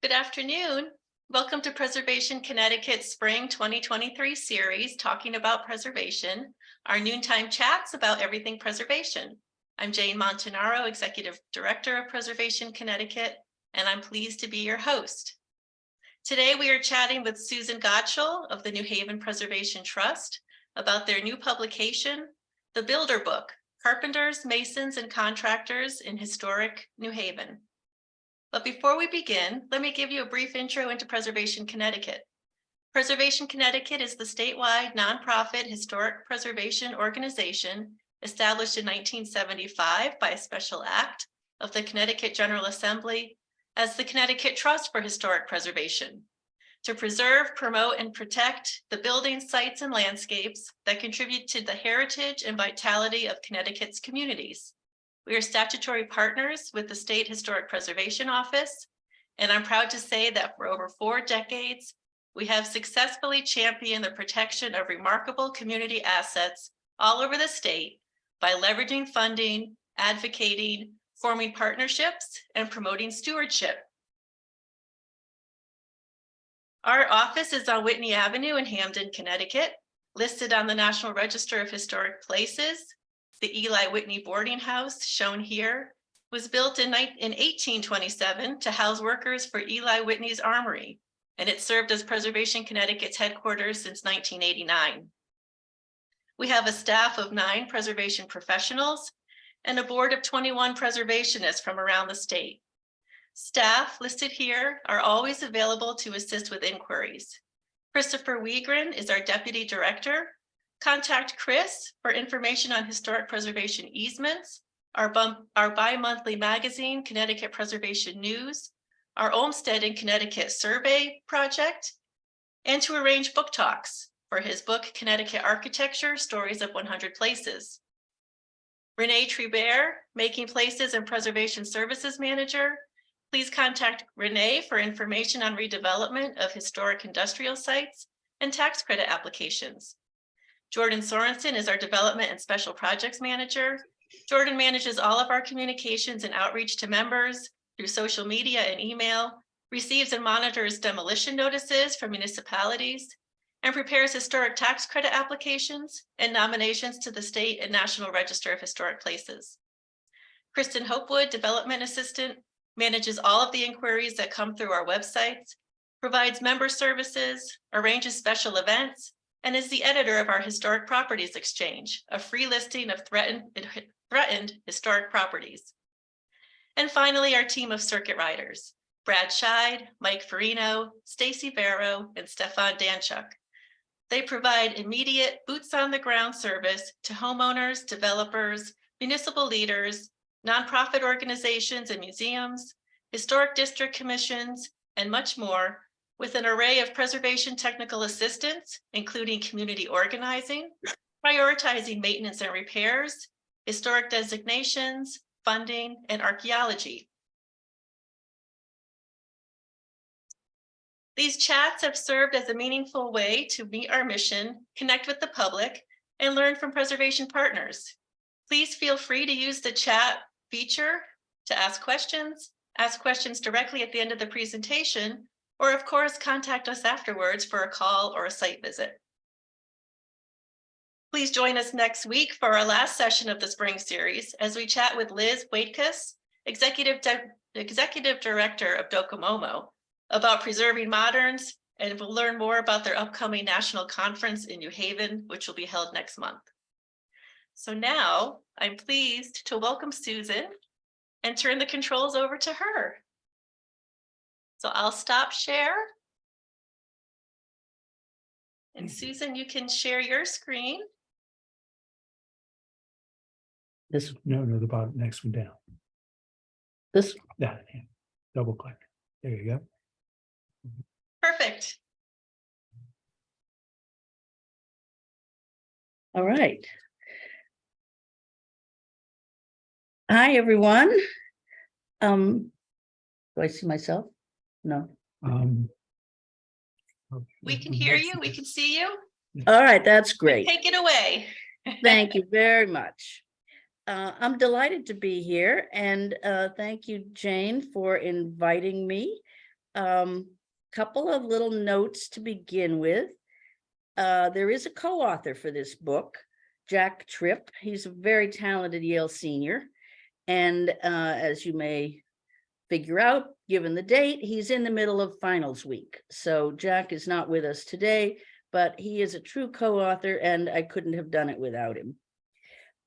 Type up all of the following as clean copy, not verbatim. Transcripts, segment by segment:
Good afternoon. Welcome to Preservation Connecticut's Spring 2023 series talking about preservation, our noontime chats about everything preservation. I'm Jane Montanaro, Executive Director of Preservation Connecticut, and I'm pleased to be your host. Today we are chatting with Susan Godshall of the New Haven Preservation Trust about their new publication, The Builder Book, Carpenters, Masons, and Contractors in Historic New Haven. But before we begin, let me give you a brief intro into Preservation Connecticut. Preservation Connecticut is the statewide nonprofit historic preservation organization established in 1975 by a special act of the Connecticut General Assembly as the Connecticut Trust for Historic Preservation to preserve, promote, and protect the buildings, sites, and landscapes that contribute to the heritage and vitality of Connecticut's communities. We are statutory partners with the State Historic Preservation Office, and I'm proud to say that for over 4 decades, we have successfully championed the protection of remarkable community assets all over the state by leveraging funding, advocating, forming partnerships, and promoting stewardship. Our office is on Whitney Avenue in Hamden, Connecticut, listed on the National Register of Historic Places. The Eli Whitney boarding house, shown here, was built in 1827 to house workers for Eli Whitney's armory, and it served as Preservation Connecticut's headquarters since 1989. We have a staff of 9 preservation professionals and a board of 21 preservationists from around the state. Staff listed here are always available to assist with inquiries. Christopher Wiegren is our Deputy Director. Contact Chris for information on historic preservation easements, our bi-monthly magazine, Connecticut Preservation News, our Olmsted in Connecticut survey project, and to arrange book talks for his book, Connecticut Architecture, Stories of 100 Places. Renee Tribert, Making Places and Preservation Services Manager. Please contact Renee for information on redevelopment of historic industrial sites and tax credit applications. Jordan Sorensen is our Development and Special Projects Manager. Jordan manages all of our communications and outreach to members through social media and email, receives and monitors demolition notices from municipalities, and prepares historic tax credit applications and nominations to the State and National Register of Historic Places. Kristen Hopewood, Development Assistant, manages all of the inquiries that come through our websites, provides member services, arranges special events, and is the editor of our Historic Properties Exchange, a free listing of threatened historic properties. And finally, our team of circuit riders, Brad Scheid, Mike Farino, Stacy Barrow, and Stefan Danchuk. They provide immediate boots on the ground service to homeowners, developers, municipal leaders, nonprofit organizations and museums, historic district commissions, and much more, with an array of preservation technical assistance, including community organizing, prioritizing maintenance and repairs, historic designations, funding, and archaeology. These chats have served as a meaningful way to meet our mission, connect with the public, and learn from preservation partners. Please feel free to use the chat feature to ask questions directly at the end of the presentation, or of course, contact us afterwards for a call or a site visit. Please join us next week for our last session of the spring series as we chat with Liz Waitkus, Executive Director of Docomomo, about preserving moderns, and we'll learn more about their upcoming national conference in New Haven, which will be held next month. So now I'm pleased to welcome Susan and turn the controls over to her. So I'll stop share. And Susan, you can share your screen. This, no, the bottom, next one down. This, That, yeah. Double click. There you go. Perfect. all right. Hi, everyone. Do I see myself? No. We can hear you. We can see you. All right, that's great. Take it away. Thank you very much. I'm delighted to be here, and thank you, Jane, for inviting me. Couple of little notes to begin with. There is a co-author for this book, Jack Tripp. He's a very talented Yale senior. And as you may figure out, given the date, he's in the middle of finals week. So Jack is not with us today, but he is a true co-author and I couldn't have done it without him.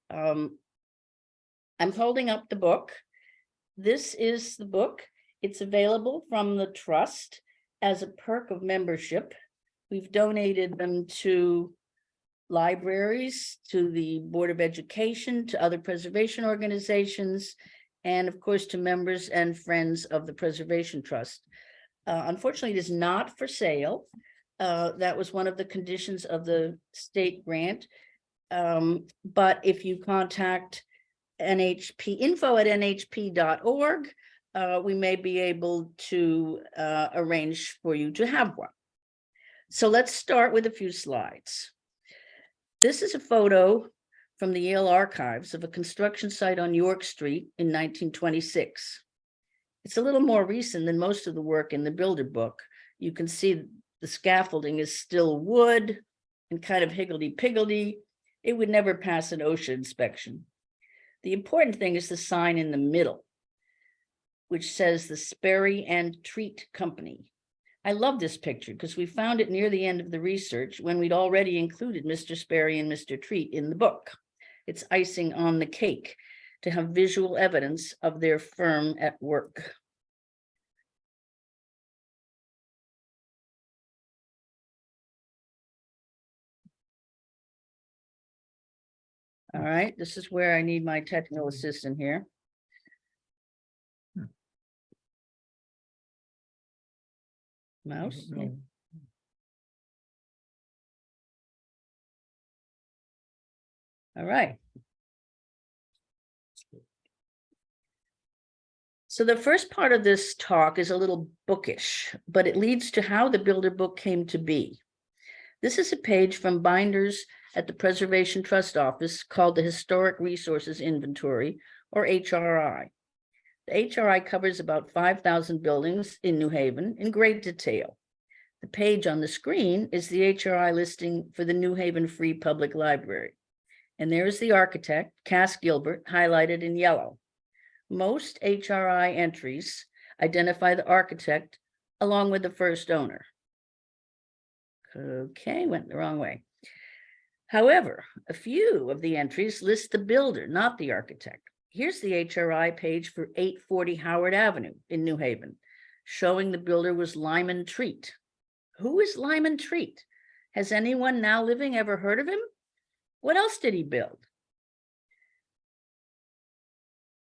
I'm holding up the book. This is the book. It's available from the Trust as a perk of membership. We've donated them to libraries, to the Board of Education, to other preservation organizations, and of course to members and friends of the Preservation Trust. Unfortunately, it is not for sale. That was one of the conditions of the state grant. But if you contact NHP info@nhp.org, we may be able to arrange for you to have one. So let's start with a few slides. This is a photo from the Yale archives of a construction site on York Street in 1926. It's a little more recent than most of the work in the Builder book. You can see the scaffolding is still wood and kind of higgledy-piggledy. It would never pass an OSHA inspection. The important thing is the sign in the middle, which says the Sperry and Treat Company. I love this picture because we found it near the end of the research when we'd already included Mr. Sperry and Mr. Treat in the book. It's icing on the cake to have visual evidence of their firm at work. All right, this is where I need my technical assistant here. Mouse. Yeah. All right. So the first part of this talk is a little bookish, but it leads to how the Builder book came to be. This is a page from binders at the Preservation Trust Office called the Historic Resources Inventory, or HRI. The HRI covers about 5,000 buildings in New Haven in great detail. The page on the screen is the HRI listing for the New Haven Free Public Library. And there's the architect, Cass Gilbert, highlighted in yellow. Most HRI entries identify the architect along with the first owner. Okay, went the wrong way. However, a few of the entries list the builder, not the architect. Here's the HRI page for 840 Howard Avenue in New Haven, showing the builder was Lyman Treat. Who is Lyman Treat? Has anyone now living ever heard of him? What else did he build?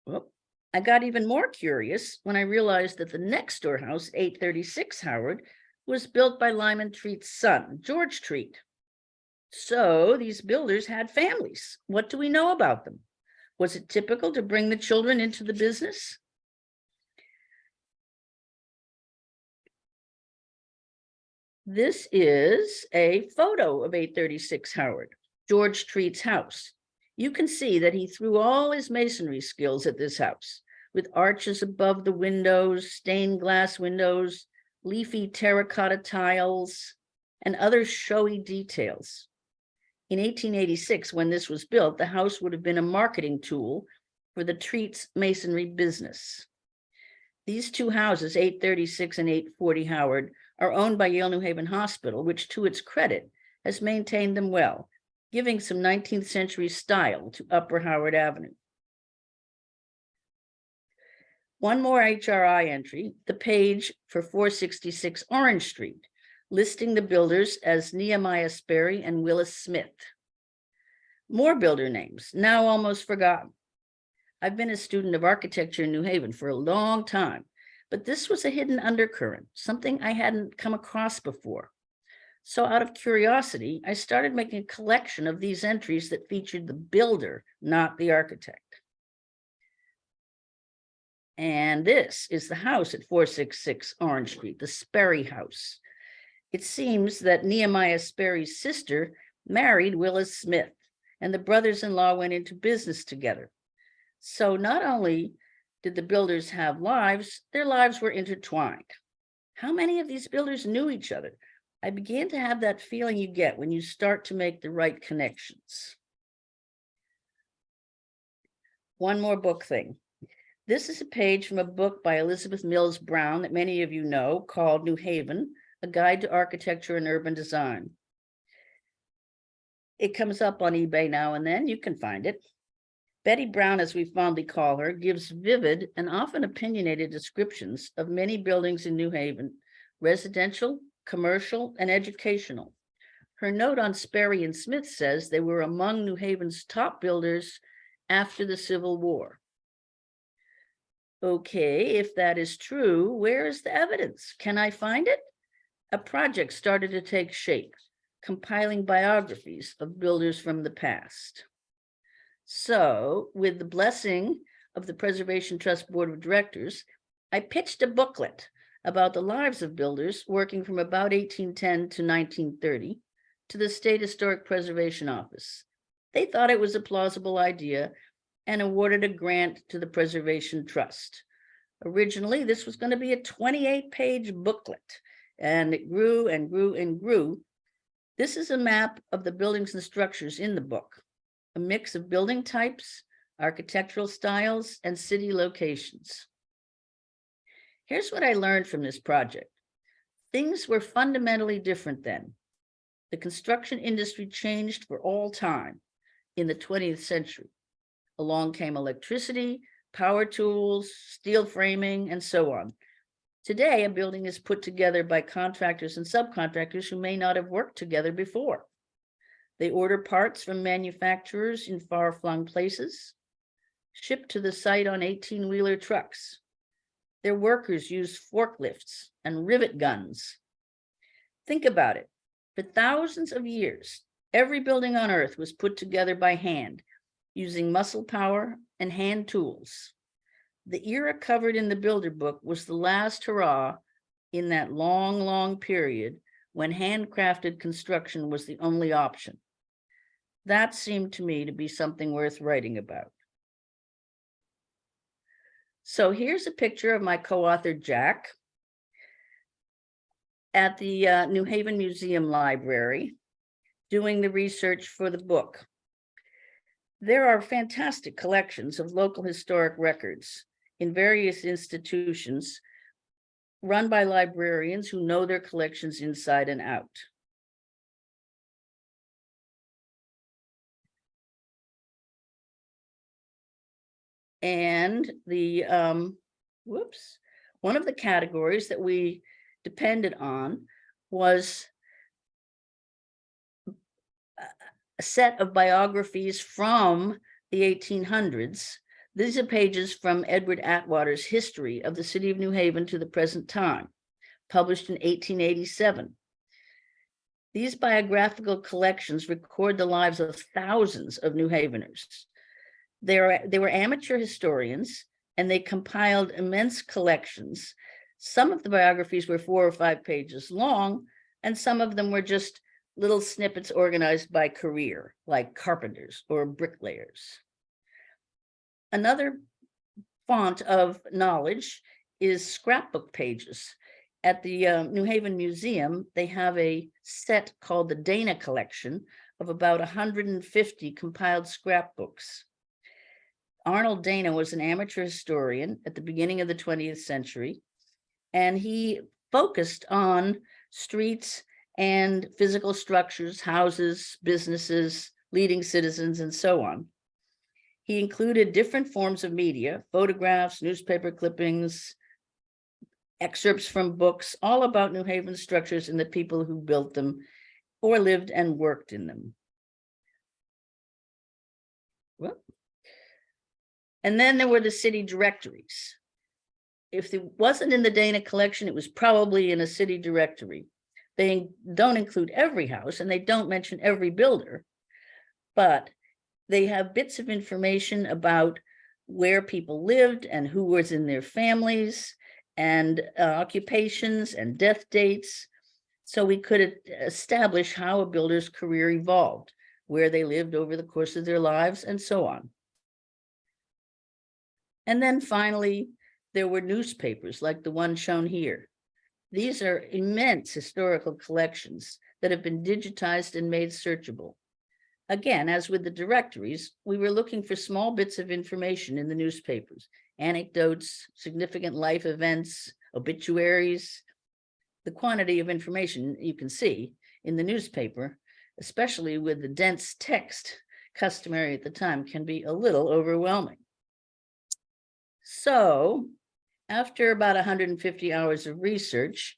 Well, I got even more curious when I realized that the next door house, 836 Howard, was built by Lyman Treat's son, George Treat. So these builders had families. What do we know about them? Was it typical to bring the children into the business? This is a photo of 836 Howard, George Treat's house. You can see that he threw all his masonry skills at this house, with arches above the windows, stained glass windows, leafy terracotta tiles, and other showy details. In 1886, when this was built, the house would have been a marketing tool for the Treat's masonry business. These two houses, 836 and 840 Howard, are owned by Yale New Haven Hospital, which to its credit has maintained them well, giving some 19th century style to Upper Howard Avenue. One more HRI entry, the page for 466 Orange Street, listing the builders as Nehemiah Sperry and Willis Smith. More builder names, now almost forgotten. I've been a student of architecture in New Haven for a long time, but this was a hidden undercurrent, something I hadn't come across before. So out of curiosity, I started making a collection of these entries that featured the builder, not the architect. And this is the house at 466 Orange Street, the Sperry House. It seems that Nehemiah Sperry's sister married Willis Smith, and the brothers-in-law went into business together. So not only did the builders have lives, their lives were intertwined. How many of these builders knew each other? I began to have that feeling you get when you start to make the right connections. One more book thing. This is a page from a book by Elizabeth Mills Brown that many of you know, called New Haven, A Guide to Architecture and Urban Design. It comes up on eBay now and then. You can find it. Betty Brown, as we fondly call her, gives vivid and often opinionated descriptions of many buildings in New Haven, residential, commercial, and educational. Her note on Sperry and Smith says they were among New Haven's top builders after the Civil War. Okay, if that is true, where is the evidence? Can I find it? A project started to take shape, compiling biographies of builders from the past. So, with the blessing of the Preservation Trust Board of Directors, I pitched a booklet about the lives of builders working from about 1810 to 1930 to the State Historic Preservation Office. They thought it was a plausible idea and awarded a grant to the Preservation Trust. Originally, this was going to be a 28-page booklet, and it grew and grew and grew. This is a map of the buildings and structures in the book, a mix of building types, architectural styles, and city locations. Here's what I learned from this project. Things were fundamentally different then. The construction industry changed for all time in the 20th century. Along came electricity, power tools, steel framing, and so on. Today, a building is put together by contractors and subcontractors who may not have worked together before. They order parts from manufacturers in far-flung places, shipped to the site on 18-wheeler trucks. Their workers use forklifts and rivet guns. Think about it. For thousands of years, every building on Earth was put together by hand, using muscle power and hand tools. The era covered in the Builder Book was the last hurrah in that long, long period when handcrafted construction was the only option. That seemed to me to be something worth writing about. So here's a picture of my co-author, Jack, at the New Haven Museum Library, doing the research for the book. There are fantastic collections of local historic records in various institutions run by librarians who know their collections inside and out. And the, one of the categories that we depended on was a set of biographies from the 1800s. These are pages from Edward Atwater's History of the City of New Haven to the Present Time, published in 1887. These biographical collections record the lives of thousands of New Haveners. They were amateur historians, and they compiled immense collections. Some of the biographies were 4 or 5 pages long, and some of them were just little snippets organized by career, like carpenters or bricklayers. Another font of knowledge is scrapbook pages. At the New Haven Museum, they have a set called the Dana Collection of about 150 compiled scrapbooks. Arnold Dana was an amateur historian at the beginning of the 20th century, and he focused on streets and physical structures, houses, businesses, leading citizens, and so on. He included different forms of media, photographs, newspaper clippings, excerpts from books, all about New Haven structures and the people who built them or lived and worked in them. Well, and then there were the city directories. If it wasn't in the Dana collection, it was probably in a city directory. They don't include every house and they don't mention every builder, but they have bits of information about where people lived and who was in their families and occupations and death dates. So we could establish how a builder's career evolved, where they lived over the course of their lives, and so on. And then finally, there were newspapers like the one shown here. These are immense historical collections that have been digitized and made searchable. Again, as with the directories, we were looking for small bits of information in the newspapers, anecdotes, significant life events, obituaries. The quantity of information you can see in the newspaper, especially with the dense text customary at the time, can be a little overwhelming. So after about 150 hours of research,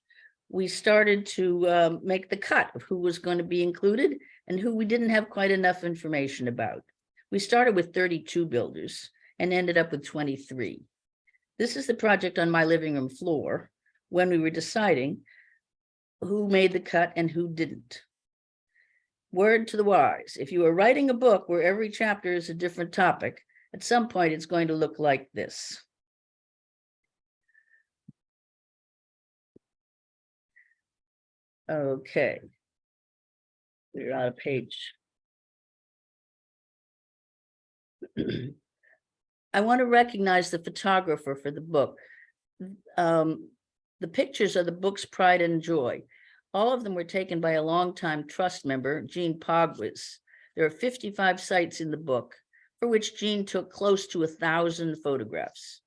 we started to make the cut of who was going to be included and who we didn't have quite enough information about. We started with 32 builders and ended up with 23. This is the project on my living room floor when we were deciding who made the cut and who didn't. Word to the wise, if you are writing a book where every chapter is a different topic, at some point it's going to look like this. Okay. We're on a page. I want to recognize the photographer for the book. The pictures are the book's pride and joy. All of them were taken by a longtime trust member, Jean Pogwitz. There are 55 sites in the book, for which Jean took close to 1,000 photographs.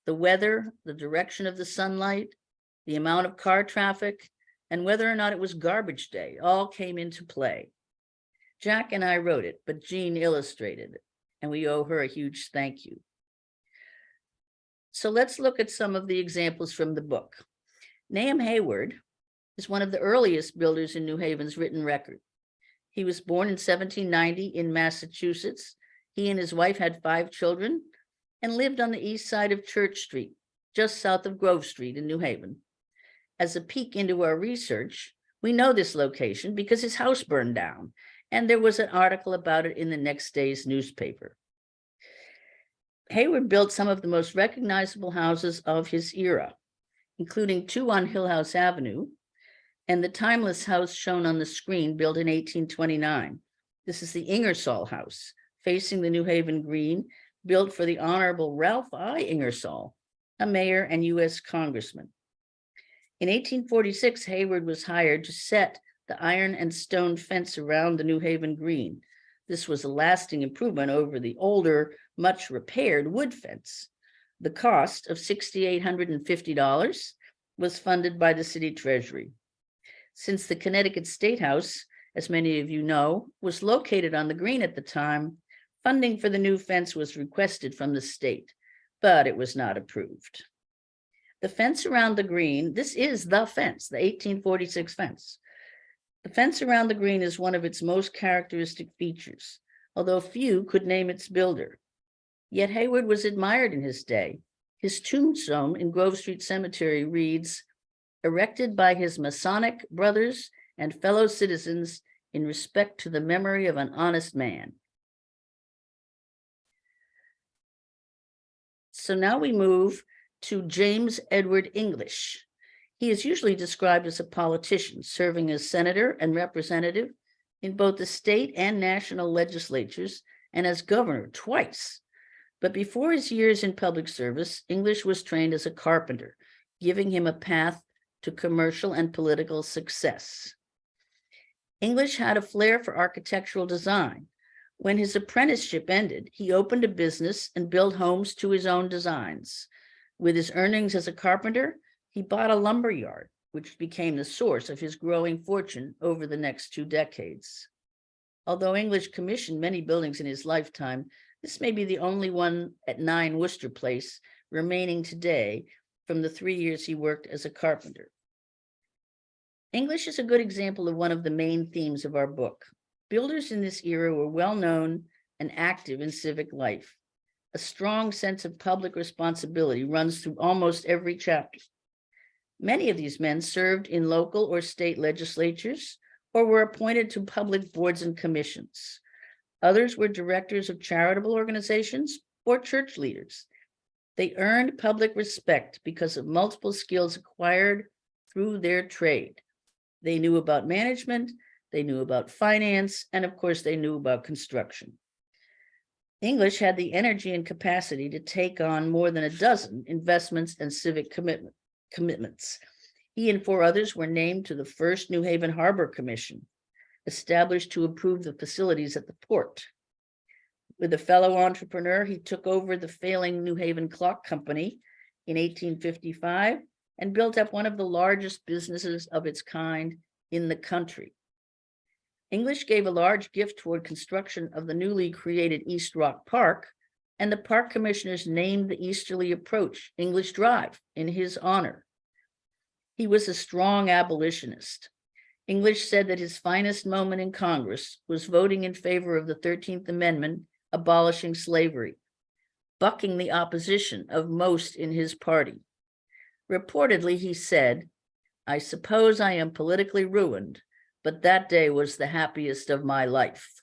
The weather, the direction of the sunlight, the amount of car traffic, and whether or not it was garbage day, all came into play. Jack and I wrote it, but Jean illustrated it, and we owe her a huge thank you. So let's look at some of the examples from the book. Nahum Hayward is one of the earliest builders in New Haven's written record. He was born in 1790 in Massachusetts. He and his wife had 5 children and lived on the east side of Church Street, just south of Grove Street in New Haven. As a peek into our research, we know this location because his house burned down, and there was an article about it in the next day's newspaper. Hayward built some of the most recognizable houses of his era, including 2 on Hill House Avenue, and the timeless house shown on the screen, built in 1829. This is the Ingersoll House, facing the New Haven Green, built for the Honorable Ralph I. Ingersoll, a mayor and U.S. congressman. In 1846, Hayward was hired to set the iron and stone fence around the New Haven Green. This was a lasting improvement over the older, much repaired wood fence. The cost of $6,850 was funded by the city treasury. Since the Connecticut State House, as many of you know, was located on the green at the time, funding for the new fence was requested from the state, but it was not approved. The fence around the green, this is the fence, the 1846 fence. The fence around the green is one of its most characteristic features, although few could name its builder. Yet Hayward was admired in his day. His tombstone in Grove Street Cemetery reads, "Erected by his Masonic brothers and fellow citizens in respect to the memory of an honest man." So now we move to James Edward English. He is usually described as a politician, serving as senator and representative in both the state and national legislatures, and as governor twice. But before his years in public service, English was trained as a carpenter, giving him a path to commercial and political success. English had a flair for architectural design. When his apprenticeship ended, he opened a business and built homes to his own designs. With his earnings as a carpenter, he bought a lumber yard, which became the source of his growing fortune over the next 2 decades. Although English commissioned many buildings in his lifetime, this may be the only one at 9 Worcester Place remaining today from the 3 years he worked as a carpenter. English is a good example of one of the main themes of our book. Builders in this era were well known and active in civic life. A strong sense of public responsibility runs through almost every chapter. Many of these men served in local or state legislatures or were appointed to public boards and commissions. Others were directors of charitable organizations or church leaders. They earned public respect because of multiple skills acquired through their trade. They knew about management, they knew about finance, and of course, they knew about construction. English had the energy and capacity to take on more than a dozen investments and civic commitments. He and 4 others were named to the first New Haven Harbor Commission, established to improve the facilities at the port. With a fellow entrepreneur, he took over the failing New Haven Clock Company in 1855 and built up one of the largest businesses of its kind in the country. English gave a large gift toward construction of the newly created East Rock Park, and the park commissioners named the easterly approach English Drive in his honor. He was a strong abolitionist. English said that his finest moment in Congress was voting in favor of the 13th Amendment abolishing slavery, bucking the opposition of most in his party. Reportedly, he said, "I suppose I am politically ruined, but that day was the happiest of my life."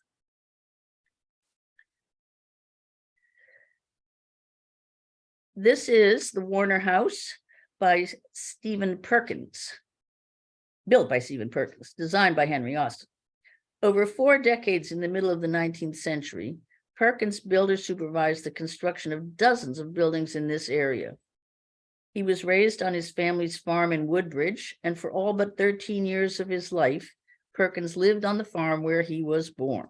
This is the Warner House by Stephen Perkins, built by Stephen Perkins, designed by Henry Austin. Over 4 decades in the middle of the 19th century, Perkins builder supervised the construction of dozens of buildings in this area. He was raised on his family's farm in Woodbridge, and for all but 13 years of his life, Perkins lived on the farm where he was born.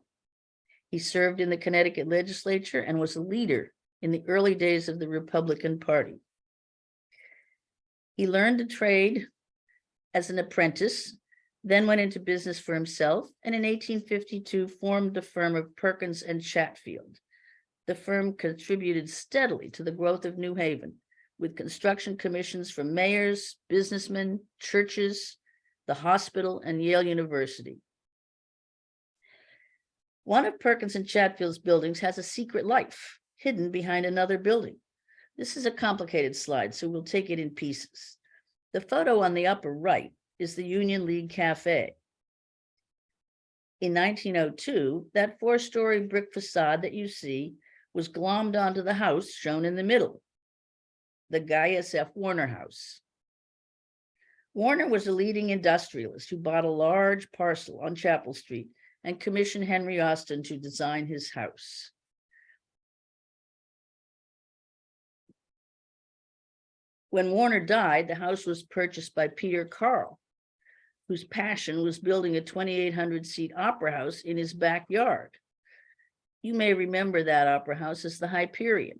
He served in the Connecticut legislature and was a leader in the early days of the Republican Party. He learned a trade as an apprentice, then went into business for himself, and in 1852 formed the firm of Perkins and Chatfield. The firm contributed steadily to the growth of New Haven, with construction commissions from mayors, businessmen, churches, the hospital, and Yale University. One of Perkins and Chatfield's buildings has a secret life hidden behind another building. This is a complicated slide, so we'll take it in pieces. The photo on the upper right is the Union League Cafe. In 1902, that 4-story brick facade that you see was glommed onto the house shown in the middle, the Gaius F. Warner House. Warner was a leading industrialist who bought a large parcel on Chapel Street and commissioned Henry Austin to design his house. When Warner died, the house was purchased by Peter Carl, whose passion was building a 2,800-seat opera house in his backyard. You may remember that opera house as the Hyperion.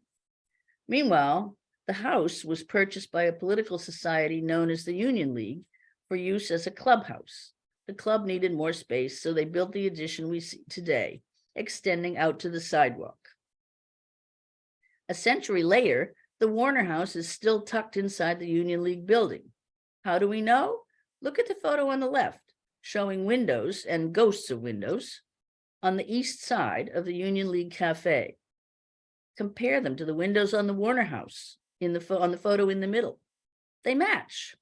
Meanwhile, the house was purchased by a political society known as the Union League for use as a clubhouse. The club needed more space, so they built the addition we see today, extending out to the sidewalk. A century later, the Warner House is still tucked inside the Union League building. How do we know? Look at the photo on the left, showing windows and ghosts of windows on the east side of the Union League Cafe. Compare them to the windows on the Warner House on the photo in the middle. They match.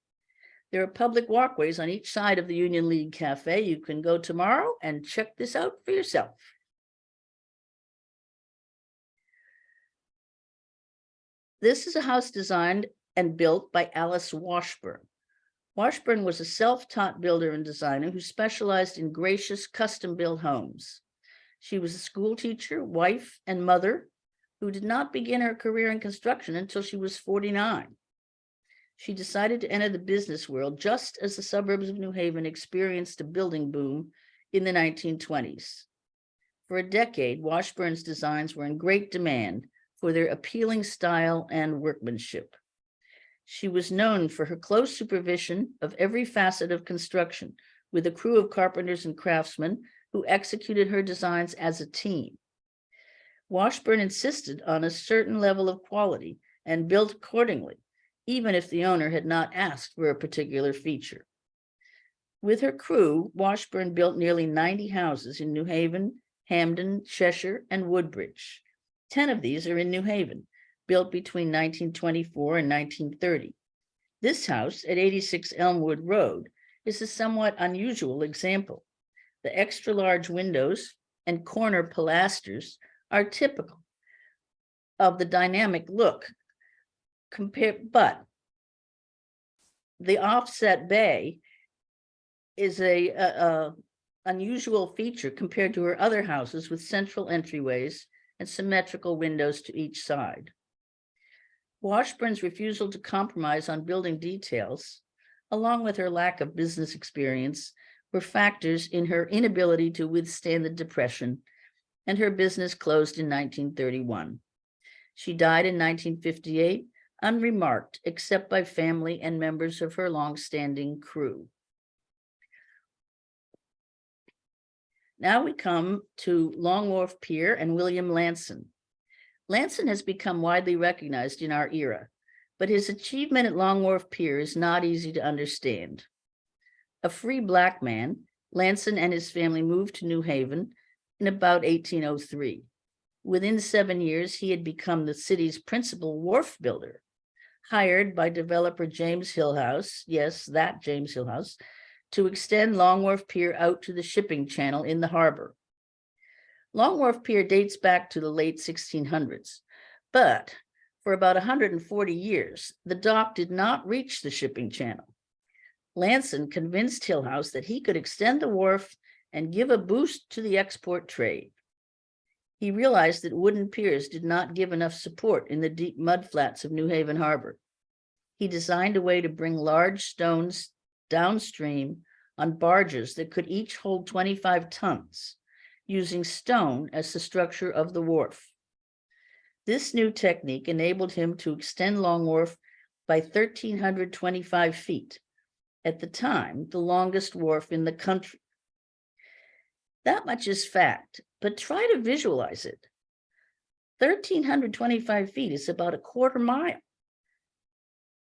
There are public walkways on each side of the Union League Cafe. You can go tomorrow and check this out for yourself. This is a house designed and built by Alice Washburn. Washburn was a self-taught builder and designer who specialized in gracious custom-built homes. She was a school teacher, wife, and mother who did not begin her career in construction until she was 49. She decided to enter the business world just as the suburbs of New Haven experienced a building boom in the 1920s. For a decade, Washburn's designs were in great demand for their appealing style and workmanship. She was known for her close supervision of every facet of construction, with a crew of carpenters and craftsmen who executed her designs as a team. Washburn insisted on a certain level of quality and built accordingly, even if the owner had not asked for a particular feature. With her crew, Washburn built nearly 90 houses in New Haven, Hamden, Cheshire, and Woodbridge. 10 of these are in New Haven, built between 1924 and 1930. This house at 86 Elmwood Road is a somewhat unusual example. The extra large windows and corner pilasters are typical of the dynamic look, but the offset bay is a unusual feature compared to her other houses with central entryways and symmetrical windows to each side. Washburn's refusal to compromise on building details along with her lack of business experience, were factors in her inability to withstand the Depression, and her business closed in 1931. She died in 1958, unremarked except by family and members of her longstanding crew. Now we come to Long Wharf Pier and William Lanson. Lanson has become widely recognized in our era, but his achievement at Long Wharf Pier is not easy to understand. A free Black man, Lanson and his family moved to New Haven in about 1803. Within 7 years, he had become the city's principal wharf builder, hired by developer James Hillhouse, yes, that James Hillhouse, to extend Long Wharf Pier out to the shipping channel in the harbor. Long Wharf Pier dates back to the late 1600s, but for about 140 years, the dock did not reach the shipping channel. Lanson convinced Hillhouse that he could extend the wharf and give a boost to the export trade. He realized that wooden piers did not give enough support in the deep mudflats of New Haven Harbor. He designed a way to bring large stones downstream on barges that could each hold 25 tons, using stone as the structure of the wharf. This new technique enabled him to extend Long Wharf by 1,325 feet, at the time, the longest wharf in the country. That much is fact, but try to visualize it. 1,325 feet is about a quarter mile.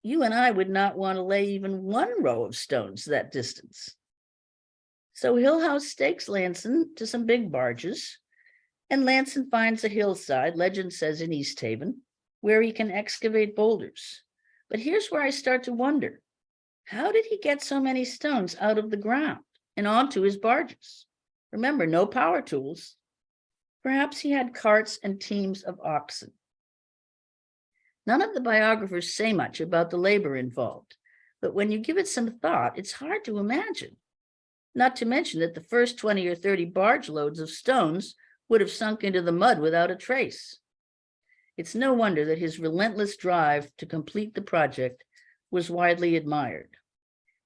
You and I would not want to lay even one row of stones that distance. So Hillhouse stakes Lanson to some big barges, and Lanson finds a hillside, legend says in East Haven, where he can excavate boulders. But here's where I start to wonder, how did he get so many stones out of the ground and onto his barges? Remember, no power tools. Perhaps he had carts and teams of oxen. None of the biographers say much about the labor involved, but when you give it some thought, it's hard to imagine. Not to mention that the first 20 or 30 barge loads of stones would have sunk into the mud without a trace. It's no wonder that his relentless drive to complete the project was widely admired.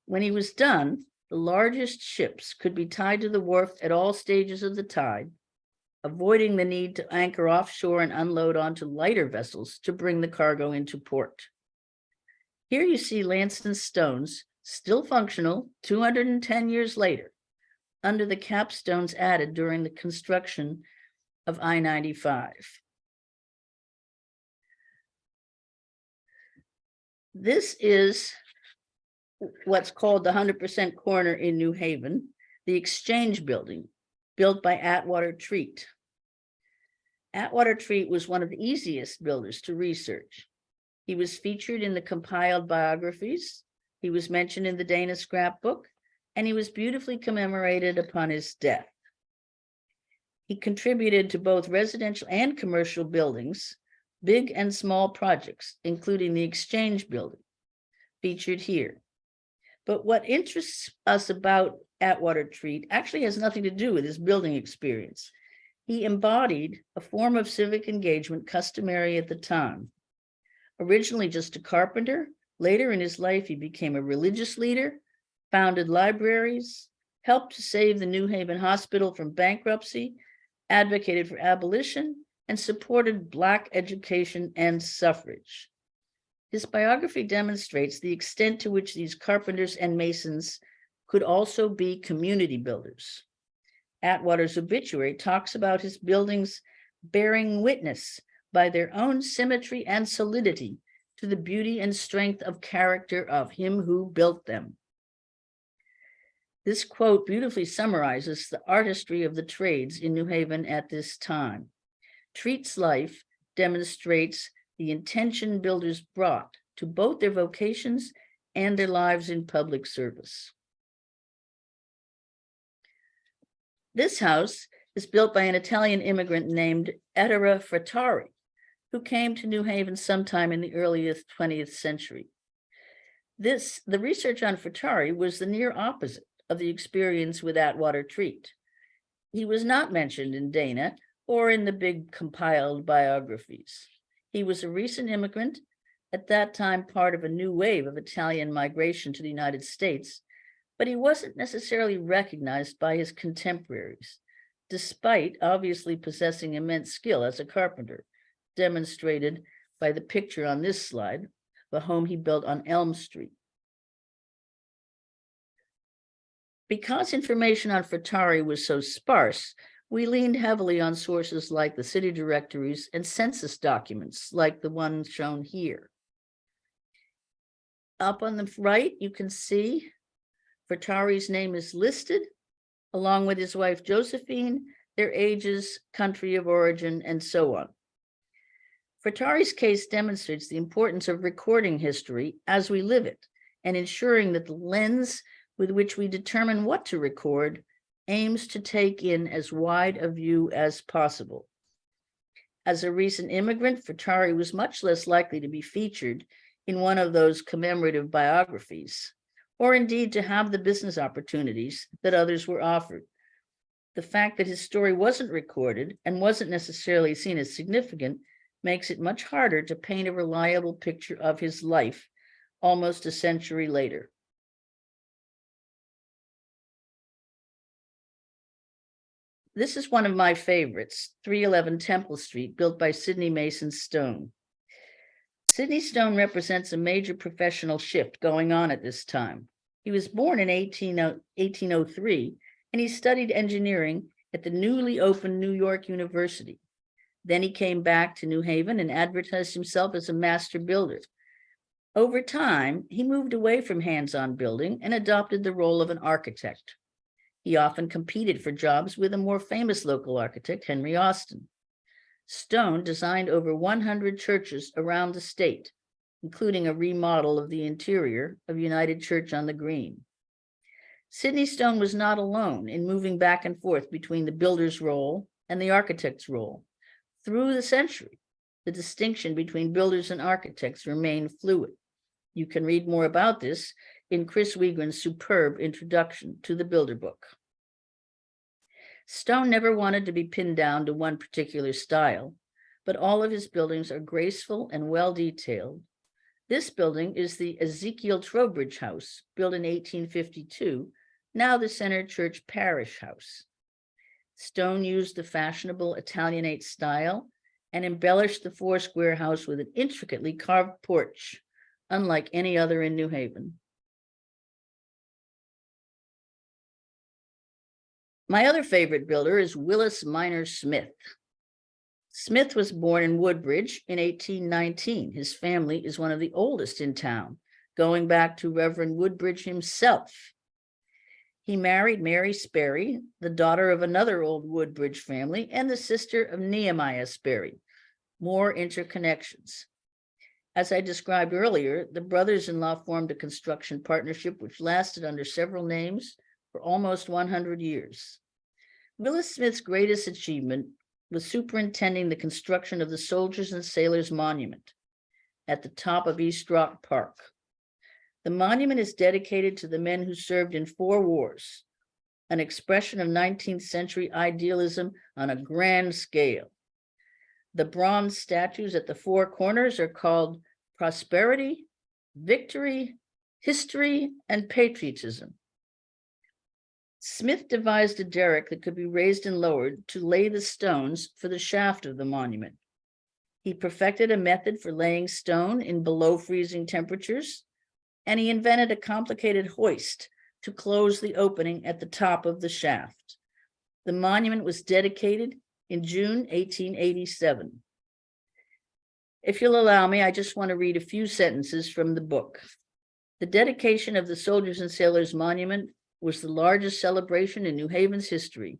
When he was done, the largest ships could be tied to the wharf at all stages of the tide, avoiding the need to anchor offshore and unload onto lighter vessels to bring the cargo into port. Here you see Lanson's stones, still functional 210 years later, under the capstones added during the construction of I-95. This is what's called the 100% corner in New Haven, the Exchange Building, built by Atwater Treat. Atwater Treat was one of the easiest builders to research. He was featured in the compiled biographies. He was mentioned in the Dana scrapbook, and he was beautifully commemorated upon his death. He contributed to both residential and commercial buildings, big and small projects, including the Exchange Building, featured here. But what interests us about Atwater Treat actually has nothing to do with his building experience. He embodied a form of civic engagement customary at the time. Originally just a carpenter, later in his life he became a religious leader, founded libraries, helped to save the New Haven Hospital from bankruptcy, advocated for abolition, and supported Black education and suffrage. His biography demonstrates the extent to which these carpenters and masons could also be community builders. Atwater's obituary talks about his buildings bearing witness by their own symmetry and solidity to the beauty and strength of character of him who built them. This quote beautifully summarizes the artistry of the trades in New Haven at this time. Treat's life demonstrates the intention builders brought to both their vocations and their lives in public service. This house is built by an Italian immigrant named Ettore Frattari, who came to New Haven sometime in the early 20th century. The research on Frattari was the near opposite of the experience with Atwater Treat. He was not mentioned in Dana or in the big compiled biographies. He was a recent immigrant at that time part of a new wave of Italian migration to the United States, but he wasn't necessarily recognized by his contemporaries, despite obviously possessing immense skill as a carpenter, demonstrated by the picture on this slide, the home he built on Elm Street. Because information on Fratari was so sparse, we leaned heavily on sources like the city directories and census documents, like the one shown here. Up on the right, you can see Fratari's name is listed, along with his wife Josephine, their ages, country of origin, and so on. Fratari's case demonstrates the importance of recording history as we live it, and ensuring that the lens with which we determine what to record aims to take in as wide a view as possible. As a recent immigrant, Fratari was much less likely to be featured in one of those commemorative biographies, or indeed to have the business opportunities that others were offered. The fact that his story wasn't recorded and wasn't necessarily seen as significant makes it much harder to paint a reliable picture of his life almost a century later. This is one of my favorites, 311 Temple Street, built by Sidney Mason Stone. Sidney Stone represents a major professional shift going on at this time. He was born in 1803, and he studied engineering at the newly opened New York University. Then he came back to New Haven and advertised himself as a master builder. Over time, he moved away from hands-on building and adopted the role of an architect. He often competed for jobs with a more famous local architect, Henry Austin. Stone designed over 100 churches around the state, including a remodel of the interior of United Church on the Green. Sidney Stone was not alone in moving back and forth between the builder's role and the architect's role. Through the century, the distinction between builders and architects remained fluid. You can read more about this in Chris Wiegren's superb introduction to the Builder Book. Stone never wanted to be pinned down to one particular style, but all of his buildings are graceful and well-detailed. This building is the Ezekiel Trowbridge House, built in 1852, now the Center Church Parish House. Stone used the fashionable Italianate style and embellished the four-square house with an intricately carved porch, unlike any other in New Haven. My other favorite builder is Willis Minor Smith. Smith was born in Woodbridge in 1819. His family is one of the oldest in town, going back to Reverend Woodbridge himself. He married Mary Sperry, the daughter of another old Woodbridge family and the sister of Nehemiah Sperry. More interconnections. As I described earlier, the brothers-in-law formed a construction partnership which lasted under several names for almost 100 years. Willis Smith's greatest achievement was superintending the construction of the Soldiers and Sailors Monument at the top of East Rock Park. The monument is dedicated to the men who served in 4 wars, an expression of 19th century idealism on a grand scale. The bronze statues at the 4 corners are called Prosperity, Victory, History, and Patriotism. Smith devised a derrick that could be raised and lowered to lay the stones for the shaft of the monument. He perfected a method for laying stone in below freezing temperatures, and he invented a complicated hoist to close the opening at the top of the shaft. The monument was dedicated in June 1887. If you'll allow me, I just want to read a few sentences from the book. The dedication of the Soldiers and Sailors Monument was the largest celebration in New Haven's history.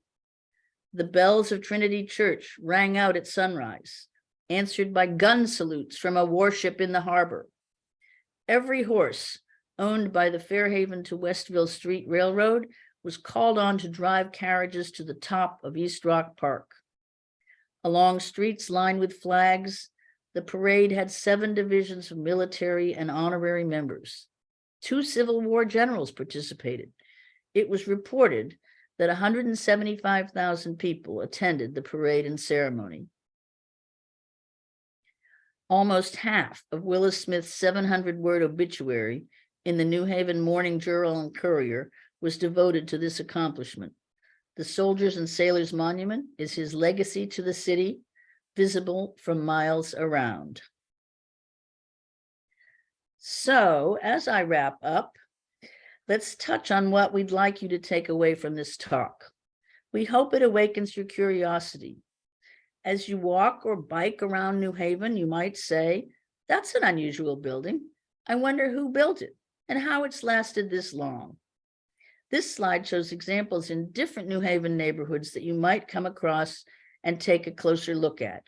The bells of Trinity Church rang out at sunrise, answered by gun salutes from a warship in the harbor. Every horse owned by the Fairhaven to Westville Street Railroad was called on to drive carriages to the top of East Rock Park. Along streets lined with flags, the parade had 7 divisions of military and honorary members. 2 Civil War generals participated. It was reported that 175,000 people attended the parade and ceremony. Almost half of Willis Smith's 700-word obituary in the New Haven Morning Journal and Courier was devoted to this accomplishment. The Soldiers and Sailors Monument is his legacy to the city, visible from miles around. So, as I wrap up, let's touch on what we'd like you to take away from this talk. We hope it awakens your curiosity. As you walk or bike around New Haven, you might say, that's an unusual building. I wonder who built it and how it's lasted this long. This slide shows examples in different New Haven neighborhoods that you might come across and take a closer look at.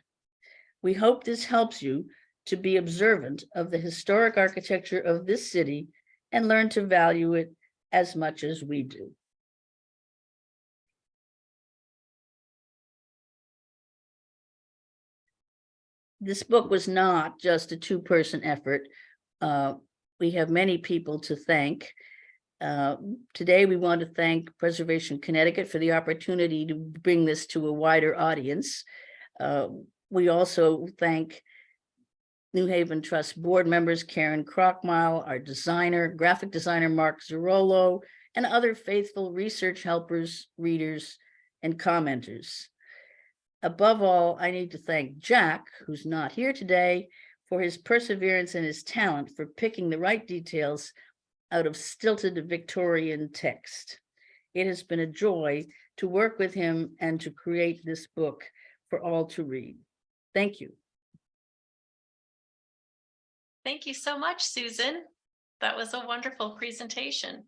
We hope this helps you to be observant of the historic architecture of this city and learn to value it as much as we do. This book was not just a two-person effort. We have many people to thank. Today, we want to thank Preservation Connecticut for the opportunity to bring this to a wider audience. We also thank New Haven Trust board members, Karen Krockmile, our designer, graphic designer, Mark Zerolo, and other faithful research helpers, readers, and commenters. Above all, I need to thank Jack, who's not here today, for his perseverance and his talent for picking the right details out of stilted Victorian text. It has been a joy to work with him and to create this book for all to read. Thank you. Thank you so much, Susan. That was a wonderful presentation.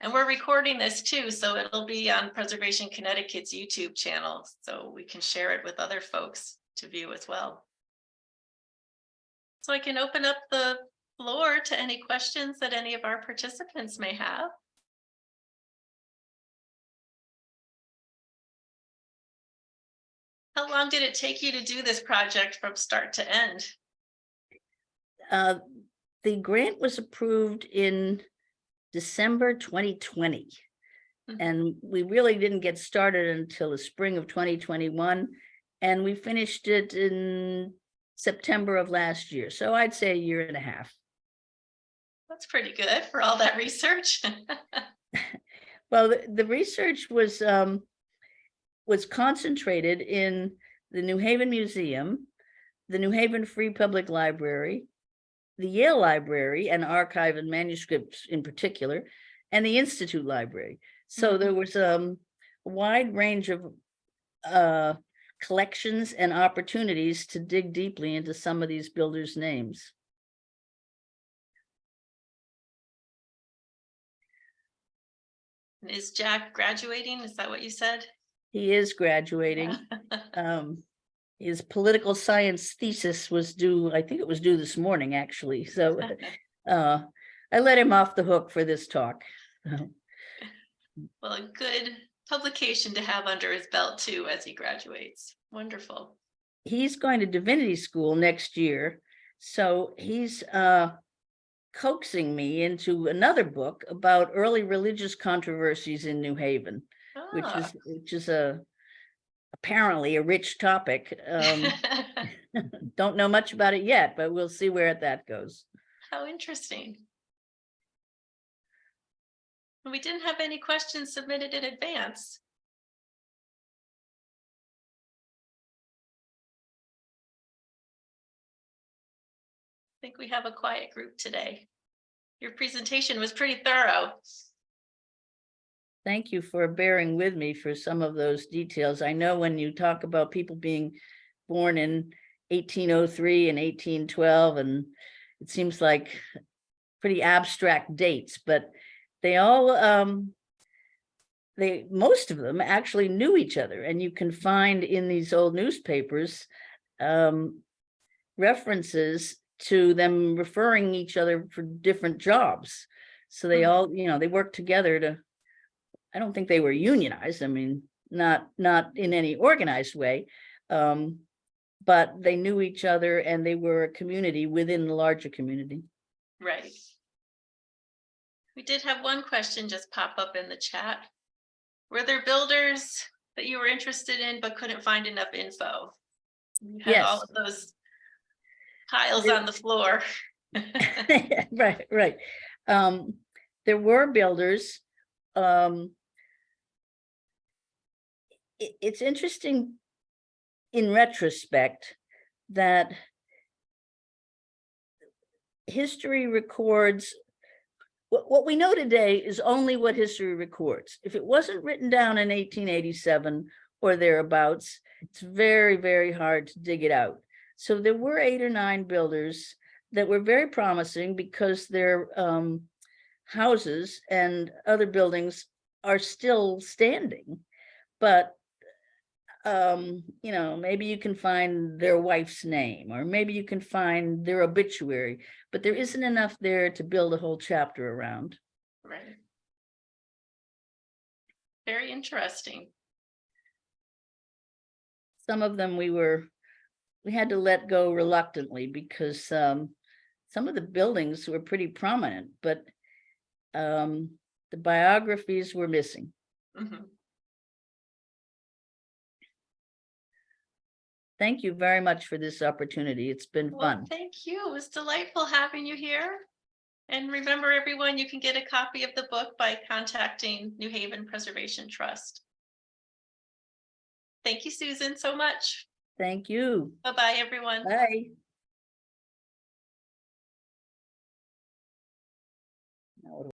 And we're recording this too, so it'll be on Preservation Connecticut's YouTube channel, so we can share it with other folks to view as well. So I can open up the floor to any questions that any of our participants may have. How long did it take you to do this project from start to end? The grant was approved in December 2020, and we really didn't get started until the spring of 2021, and we finished it in September of last year. So I'd say a year and a half. That's pretty good for all that research. Well, the research was concentrated in the New Haven Museum, the New Haven Free Public Library, the Yale Library and Archive and Manuscripts in particular, and the Institute Library. So there was a wide range of collections and opportunities to dig deeply into some of these builders' names. Is Jack graduating? Is that what you said? He is graduating. His political science thesis was due, I think it was due this morning, actually. So I let him off the hook for this talk. Well, a good publication to have under his belt too as he graduates. Wonderful. He's going to divinity school next year. So he's coaxing me into another book about early religious controversies in New Haven, which is apparently a rich topic. Don't know much about it yet, but we'll see where that goes. How interesting. We didn't have any questions submitted in advance. I think we have a quiet group today. Your presentation was pretty thorough. Thank you for bearing with me for some of those details. I know when you talk about people being born in 1803 and 1812, and it seems like pretty abstract dates, but they all, most of them actually knew each other. And you can find in these old newspapers references to them referring each other for different jobs. So they all, they worked together to, I don't think they were unionized. I mean, not in any organized way, but they knew each other and they were a community within the larger community. Right. We did have one question just pop up in the chat. Were there builders that you were interested in but couldn't find enough info? You had Yes. all of those Piles on the floor. Right, right. There were builders. It's interesting in retrospect that history records what we know today is only what history records. If it wasn't written down in 1887 or thereabouts, it's very, very hard to dig it out. So there were 8 or 9 builders that were very promising because their houses and other buildings are still standing. But you know, maybe you can find their wife's name, or maybe you can find their obituary, but there isn't enough there to build a whole chapter around. Right. Very interesting. Some of them we had to let go reluctantly because some of the buildings were pretty prominent, but the biographies were missing. Mhm. Thank you very much for this opportunity. It's been Well, fun. thank you. It was delightful having you here. And remember, everyone, you can get a copy of the book by contacting New Haven Preservation Trust. Thank you, Susan, so much. Thank you. Bye-bye, everyone. Bye. Now what do